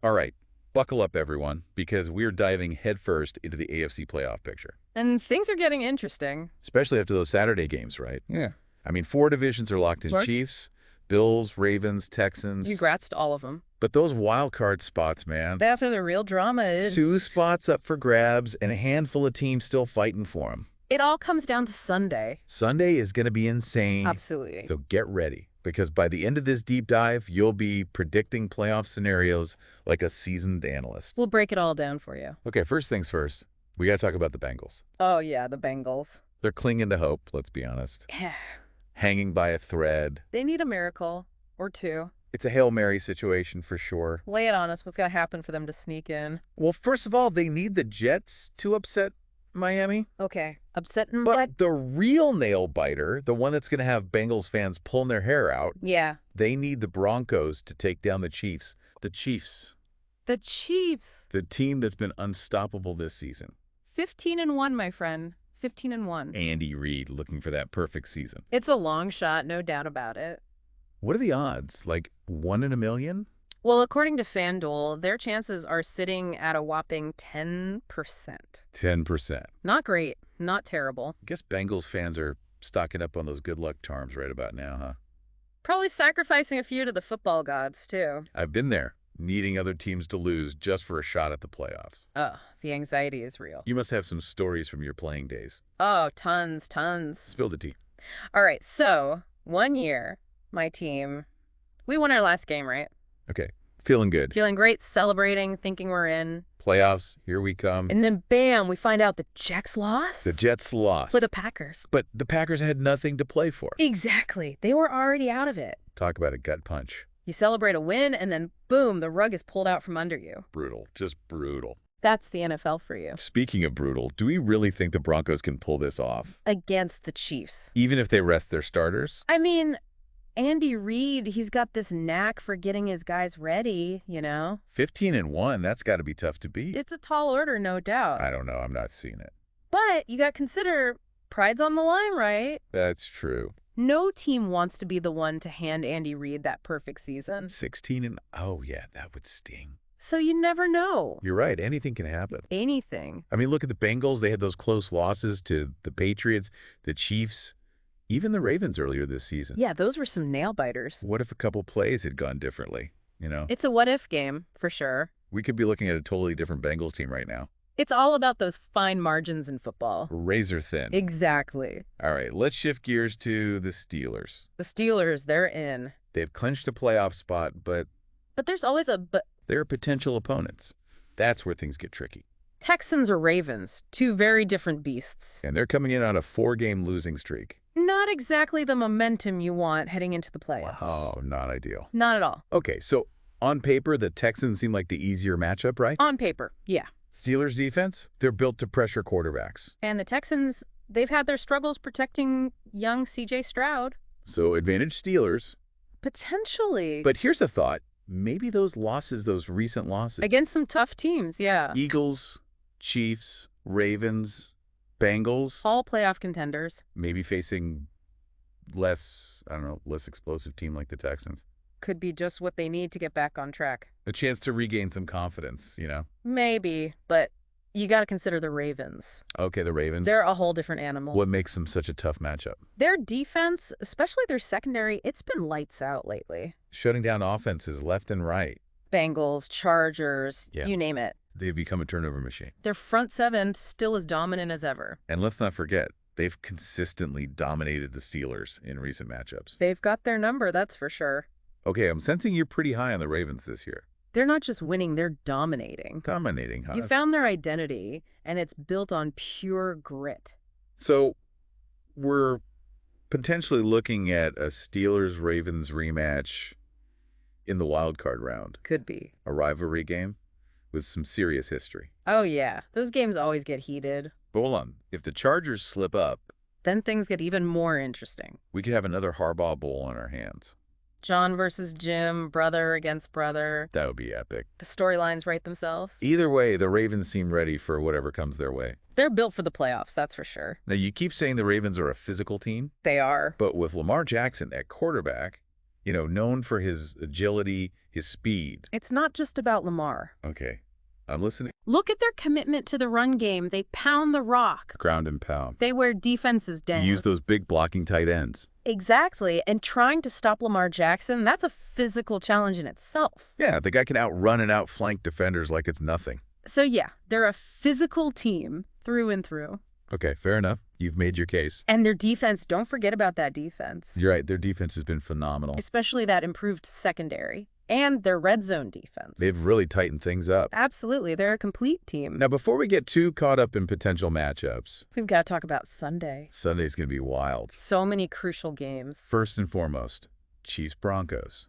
All right, buckle up, everyone, because we're diving headfirst into the AFC playoff picture. And things are getting interesting. Especially after those Saturday games, right? Yeah. I mean, four divisions are locked in: Right. Chiefs, Bills, Ravens, Texans. Congrats to all of them. But those wild card spots, man. That's where the real drama is. Two spots up for grabs and a handful of teams still fighting for them. It all comes down to Sunday. Sunday is going to be insane. Absolutely. So get ready, because by the end of this deep dive, you'll be predicting playoff scenarios like a seasoned analyst. We'll break it all down for you. Okay, first things first, we got to talk about the Bengals. Oh, yeah, the Bengals. They're clinging to hope, let's be honest. Yeah. Hanging by a thread. They need a miracle or two. It's a Hail Mary situation for sure. Lay it on us. What's going to happen for them to sneak in? Well, first of all, they need the Jets to upset Miami. Okay. Upsetting, But the real nail biter, the one that's going to have Bengals fans pulling their hair out, Yeah. they need the Broncos to take down the Chiefs. The Chiefs. The Chiefs. The team that's been unstoppable this season. 15-1, my friend. 15-1. Andy Reid looking for that perfect season. It's a long shot, no doubt about it. What are the odds? Like 1 in a million? Well, according to FanDuel, their chances are sitting at a whopping 10%. 10%. Not great. Not terrible. I guess Bengals fans are stocking up on those good luck charms right about now, huh? Probably sacrificing a few to the football gods, too. I've been there, needing other teams to lose just for a shot at the playoffs. Ugh, the anxiety is real. You must have some stories from your playing days. Oh, tons. Spill the tea. All right, so 1 year, my team, we won our last game, right? Okay, feeling good. Feeling great, celebrating, thinking we're in. Playoffs, here we come. And then, bam, we find out the Jets lost. The Jets lost. For the Packers. But the Packers had nothing to play for. Exactly. They were already out of it. Talk about a gut punch. You celebrate a win, and then, boom, the rug is pulled out from under you. Brutal. Just brutal. That's the NFL for you. Speaking of brutal, do we really think the Broncos can pull this off? Against the Chiefs. Even if they rest their starters? I mean, Andy Reid, he's got this knack for getting his guys ready, you know? 15-1, that's got to be tough to beat. It's a tall order, no doubt. I don't know. I'm not seeing it. But you got to consider pride's on the line, right? That's true. No team wants to be the one to hand Andy Reid that perfect season. oh yeah, that would sting. So you never know. You're right. Anything can happen. Anything. I mean, look at the Bengals. They had those close losses to the Patriots, the Chiefs, even the Ravens earlier this season. Yeah, those were some nail biters. What if a couple plays had gone differently, you know? It's a what-if game, for sure. We could be looking at a totally different Bengals team right now. It's all about those fine margins in football. Razor thin. Exactly. All right, let's shift gears to the Steelers. The Steelers, they're in. They've clinched a playoff spot, but But there's always a but. they're potential opponents. That's where things get tricky. Texans or Ravens, two very different beasts. And they're coming in on a 4-game losing streak. Not exactly the momentum you want heading into the playoffs. Oh, not ideal. Not at all. Okay, so on paper, the Texans seem like the easier matchup, right? On paper, yeah. Steelers defense, they're built to pressure quarterbacks. And the Texans, they've had their struggles protecting young C.J. Stroud. So advantage Steelers. Potentially. But here's a thought. Maybe those losses, those recent losses. Against some tough teams, yeah. Eagles, Chiefs, Ravens, Bengals. All playoff contenders. Maybe facing less explosive team like the Texans. Could be just what they need to get back on track. A chance to regain some confidence, you know? Maybe, but you got to consider the Ravens. Okay, the Ravens. They're a whole different animal. What makes them such a tough matchup? Their defense, especially their secondary, it's been lights out lately. Shutting down offenses left and right. Bengals, Chargers, Yeah. you name it. They've become a turnover machine. Their front seven still as dominant as ever. And let's not forget, they've consistently dominated the Steelers in recent matchups. They've got their number, that's for sure. Okay, I'm sensing you're pretty high on the Ravens this year. They're not just winning, they're dominating. Dominating, huh? You found their identity, and it's built on pure grit. So we're potentially looking at a Steelers-Ravens rematch in the wild card round. Could be. A rivalry game with some serious history. Oh, yeah. Those games always get heated. But hold on. If the Chargers slip up, Then things get even more interesting. we could have another Harbaugh Bowl on our hands. John versus Jim, brother against brother. That would be epic. The storylines write themselves. Either way, the Ravens seem ready for whatever comes their way. They're built for the playoffs, that's for sure. Now, you keep saying the Ravens are a physical team, They are. but with Lamar Jackson at quarterback, known for his agility, his speed. It's not just about Lamar. Okay, I'm listening. Look at their commitment to the run game. They pound the rock. Ground and pound. They wear defenses down. You use those big blocking tight ends. Exactly. And trying to stop Lamar Jackson, that's a physical challenge in itself. Yeah, the guy can outrun and outflank defenders like it's nothing. So yeah, they're a physical team through and through. Okay, fair enough. You've made your case. And their defense, don't forget about that defense. You're right. Their defense has been phenomenal. Especially that improved secondary and their red zone defense. They've really tightened things up. Absolutely. They're a complete team. Now, before we get too caught up in potential matchups, We've got to talk about Sunday. Sunday's going to be wild. So many crucial games. First and foremost, Chiefs-Broncos.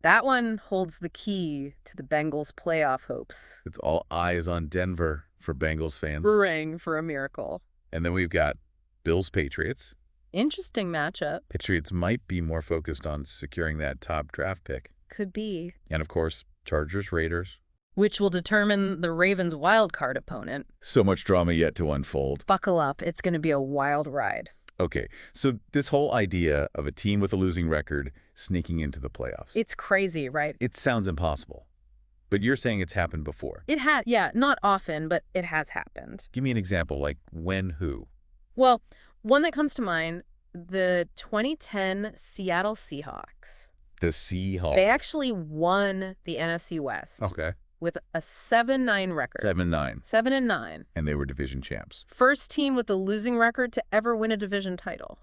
That one holds the key to the Bengals' playoff hopes. It's all eyes on Denver for Bengals fans. Hooray for a miracle. And then we've got Bills-Patriots. Interesting matchup. Patriots might be more focused on securing that top draft pick. Could be. And, of course, Chargers-Raiders. Which will determine the Ravens' wild card opponent. So much drama yet to unfold. Buckle up. It's going to be a wild ride. Okay, so this whole idea of a team with a losing record sneaking into the playoffs. It's crazy, right? It sounds impossible. But you're saying it's happened before. It has, yeah, not often, but it has happened. Give me an example, like when, who? Well, one that comes to mind, the 2010 Seattle Seahawks. The Seahawks. They actually won the NFC West. Okay. With a 7-9 record. 7-9. 7-9. And they were division champs. First team with a losing record to ever win a division title.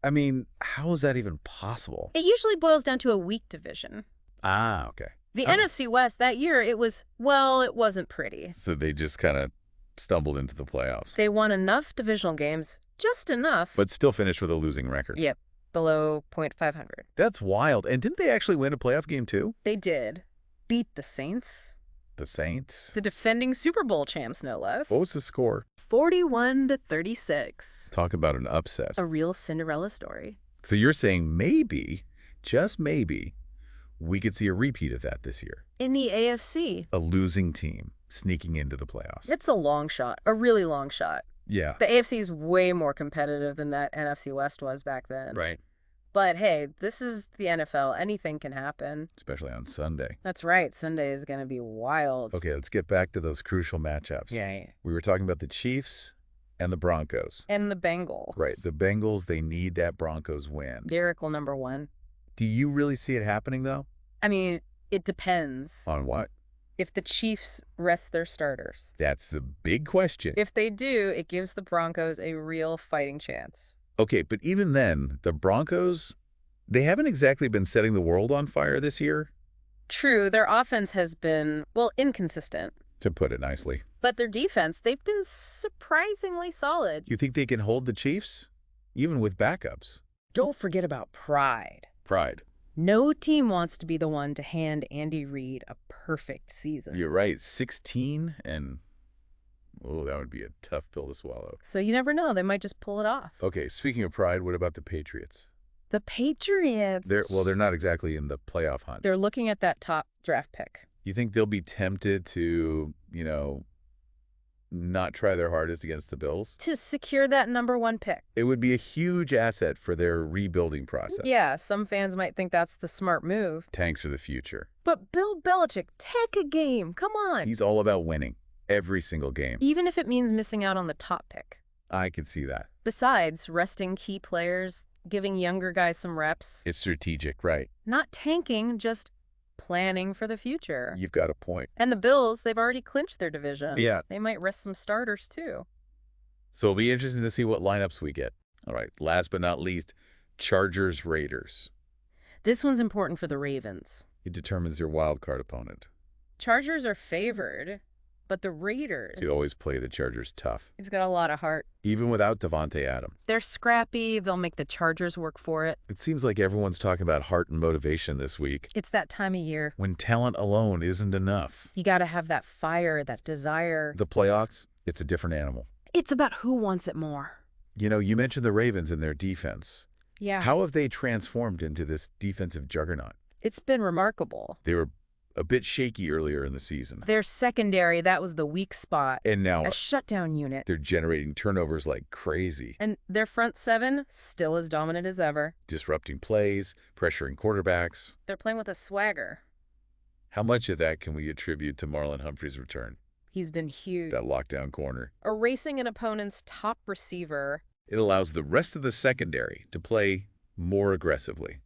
I mean, how is that even possible? It usually boils down to a weak division. Ah, okay. The NFC West that year, it wasn't pretty. So they just kind of stumbled into the playoffs. They won enough divisional games, just enough. But still finished with a losing record. Yep, below .500. That's wild. And didn't they actually win a playoff game too? They did. Beat the Saints. The Saints? The defending Super Bowl champs, no less. What was the score? 41-36. Talk about an upset. A real Cinderella story. So you're saying maybe, just maybe, we could see a repeat of that this year. In the AFC. A losing team sneaking into the playoffs. It's a long shot, a really long shot. Yeah. The AFC is way more competitive than that NFC West was back then. Right. But hey, this is the NFL. Anything can happen. Especially on Sunday. That's right. Sunday is going to be wild. Okay, let's get back to those crucial matchups. Yeah. We were talking about the Chiefs and the Broncos. And the Bengals. Right. The Bengals, they need that Broncos win. Miracle number one. Do you really see it happening, though? I mean, it depends. On what? If the Chiefs rest their starters. That's the big question. If they do, it gives the Broncos a real fighting chance. Okay, but even then, the Broncos, they haven't exactly been setting the world on fire this year. True, their offense has been, well, inconsistent. To put it nicely. But their defense, they've been surprisingly solid. You think they can hold the Chiefs? Even with backups? Don't forget about pride. Pride. No team wants to be the one to hand Andy Reid a perfect season. You're right. 16 and... oh, that would be a tough pill to swallow. So you never know. They might just pull it off. Okay, speaking of pride, what about the Patriots? The Patriots. They're not exactly in the playoff hunt. They're looking at that top draft pick. You think they'll be tempted to, not try their hardest against the Bills? To secure that number one pick. It would be a huge asset for their rebuilding process. Yeah, some fans might think that's the smart move. Tanks for the future. But Bill Belichick, take a game. Come on. He's all about winning. Every single game. Even if it means missing out on the top pick. I can see that. Besides, resting key players, giving younger guys some reps. It's strategic, right? Not tanking, just planning for the future. You've got a point. And the Bills, they've already clinched their division. Yeah. They might rest some starters, too. So it'll be interesting to see what lineups we get. All right, last but not least, Chargers-Raiders. This one's important for the Ravens. It determines your wild card opponent. Chargers are favored, but the Raiders... You always play the Chargers tough. He's got a lot of heart. Even without Devontae Adams. They're scrappy. They'll make the Chargers work for it. It seems like everyone's talking about heart and motivation this week. It's that time of year. When talent alone isn't enough. You got to have that fire, that desire. The playoffs, it's a different animal. It's about who wants it more. You mentioned the Ravens and their defense. Yeah. How have they transformed into this defensive juggernaut? It's been remarkable. They were a bit shaky earlier in the season. Their secondary, that was the weak spot. And now A shutdown unit. they're generating turnovers like crazy. And their front seven, still as dominant as ever. Disrupting plays, pressuring quarterbacks. They're playing with a swagger. How much of that can we attribute to Marlon Humphrey's return? He's been huge. That lockdown corner. Erasing an opponent's top receiver. It allows the rest of the secondary to play more aggressively.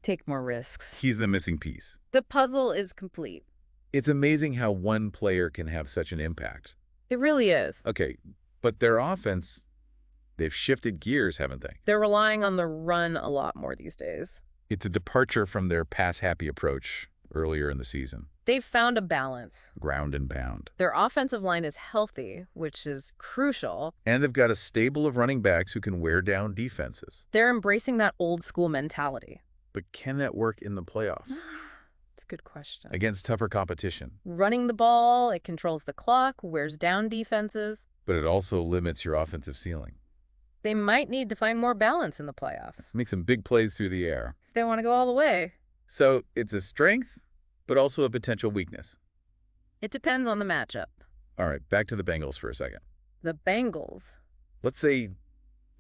Take more risks. He's the missing piece. The puzzle is complete. It's amazing how one player can have such an impact. It really is. Okay, but their offense, they've shifted gears, haven't they? They're relying on the run a lot more these days. It's a departure from their pass-happy approach earlier in the season. They've found a balance. Ground and pound. Their offensive line is healthy, which is crucial. And they've got a stable of running backs who can wear down defenses. They're embracing that old school mentality. But can that work in the playoffs? It's a good question. Against tougher competition. Running the ball, it controls the clock, wears down defenses. But it also limits your offensive ceiling. They might need to find more balance in the playoffs. Make some big plays through the air. If they want to go all the way. So it's a strength, but also a potential weakness. It depends on the matchup. All right, back to the Bengals for a second. The Bengals. Let's say,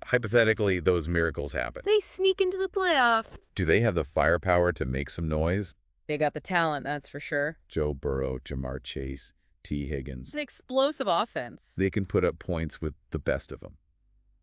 hypothetically, those miracles happen. They sneak into the playoff. Do they have the firepower to make some noise? They got the talent, that's for sure. Joe Burrow, Jamar Chase, T. Higgins. It's an explosive offense. They can put up points with the best of them.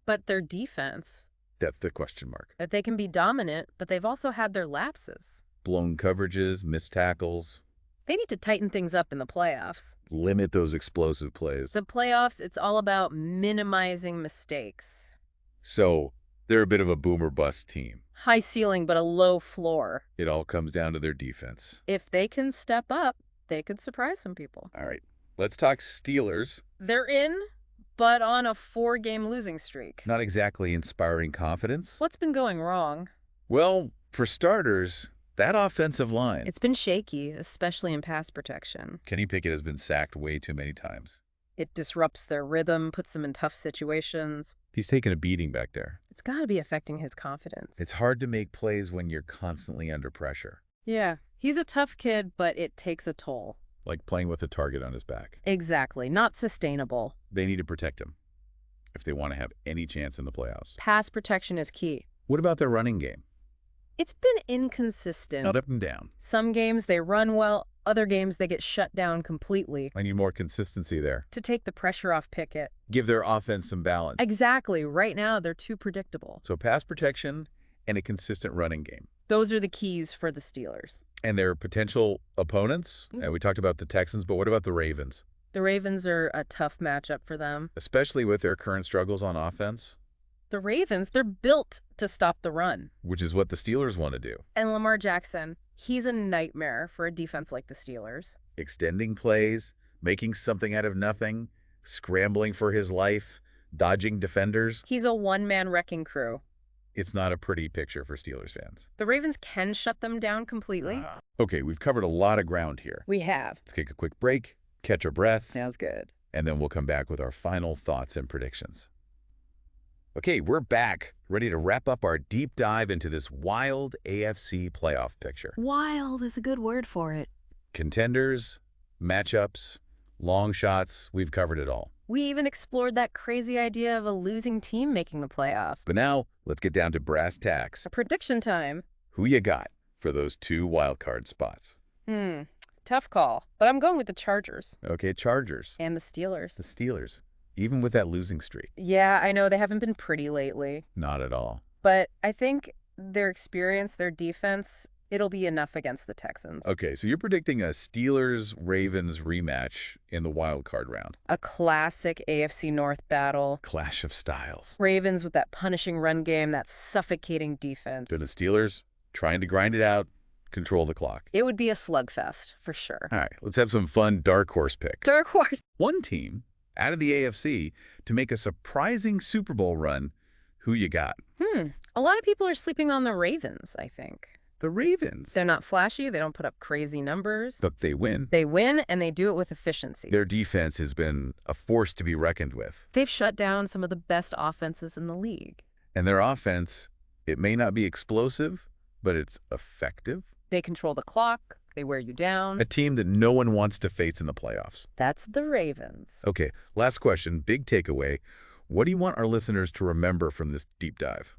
But their defense. That's the question mark. That they can be dominant, but they've also had their lapses. Blown coverages, missed tackles. They need to tighten things up in the playoffs. Limit those explosive plays. The playoffs, it's all about minimizing mistakes. So they're a bit of a boomer bust team. High ceiling, but a low floor. It all comes down to their defense. If they can step up, they could surprise some people. All right, let's talk Steelers. They're in, but on a 4-game losing streak. Not exactly inspiring confidence. What's been going wrong? Well, for starters, that offensive line. It's been shaky, especially in pass protection. Kenny Pickett has been sacked way too many times. It disrupts their rhythm, puts them in tough situations. He's taken a beating back there. It's got to be affecting his confidence. It's hard to make plays when you're constantly under pressure. Yeah, he's a tough kid, but it takes a toll. Like playing with a target on his back. Exactly, not sustainable. They need to protect him if they want to have any chance in the playoffs. Pass protection is key. What about their running game? It's been inconsistent. Not up and down. Some games they run well, other games they get shut down completely. I need more consistency there. To take the pressure off Pickett. Give their offense some balance. Exactly. Right now, they're too predictable. So pass protection and a consistent running game. Those are the keys for the Steelers. And their potential opponents? We talked about the Texans, but what about the Ravens? The Ravens are a tough matchup for them. Especially with their current struggles on offense. The Ravens, they're built to stop the run. Which is what the Steelers want to do. And Lamar Jackson, he's a nightmare for a defense like the Steelers. Extending plays, making something out of nothing, scrambling for his life, dodging defenders. He's a one-man wrecking crew. It's not a pretty picture for Steelers fans. The Ravens can shut them down completely. Okay, we've covered a lot of ground here. We have. Let's take a quick break, catch our breath. Sounds good. And then we'll come back with our final thoughts and predictions. Okay, we're back, ready to wrap up our deep dive into this wild AFC playoff picture. Wild is a good word for it. Contenders, matchups, long shots, we've covered it all. We even explored that crazy idea of a losing team making the playoffs. But now, let's get down to brass tacks. A prediction time. Who you got for those 2 wildcard spots? Tough call, but I'm going with the Chargers. Okay, Chargers. And the Steelers. The Steelers. Even with that losing streak. Yeah, I know they haven't been pretty lately. Not at all. But I think their experience, their defense, it'll be enough against the Texans. Okay, so you're predicting a Steelers-Ravens rematch in the wild card round. A classic AFC North battle. Clash of styles. Ravens with that punishing run game, that suffocating defense. So the Steelers trying to grind it out, control the clock. It would be a slugfest, for sure. All right, let's have some fun dark horse pick. Dark horse. One team out of the AFC to make a surprising Super Bowl run. Who you got? A lot of people are sleeping on the Ravens, I think. The Ravens. They're not flashy. They don't put up crazy numbers. But they win. They win, and they do it with efficiency. Their defense has been a force to be reckoned with. They've shut down some of the best offenses in the league. And their offense, it may not be explosive, but it's effective. They control the clock. They wear you down. A team that no one wants to face in the playoffs. That's the Ravens. Okay, last question, big takeaway. What do you want our listeners to remember from this deep dive?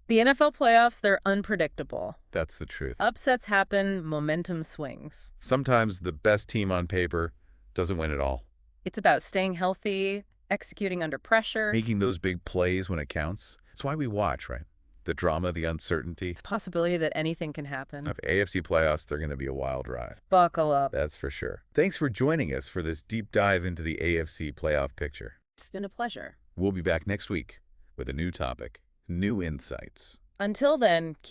The NFL playoffs, they're unpredictable. That's the truth. Upsets happen, momentum swings. Sometimes the best team on paper doesn't win at all. It's about staying healthy, executing under pressure. Making those big plays when it counts. That's why we watch, right? The drama, the uncertainty. The possibility that anything can happen. Of AFC playoffs, they're going to be a wild ride. Buckle up. That's for sure. Thanks for joining us for this deep dive into the AFC playoff picture. It's been a pleasure. We'll be back next week with a new topic, new insights. Until then, keep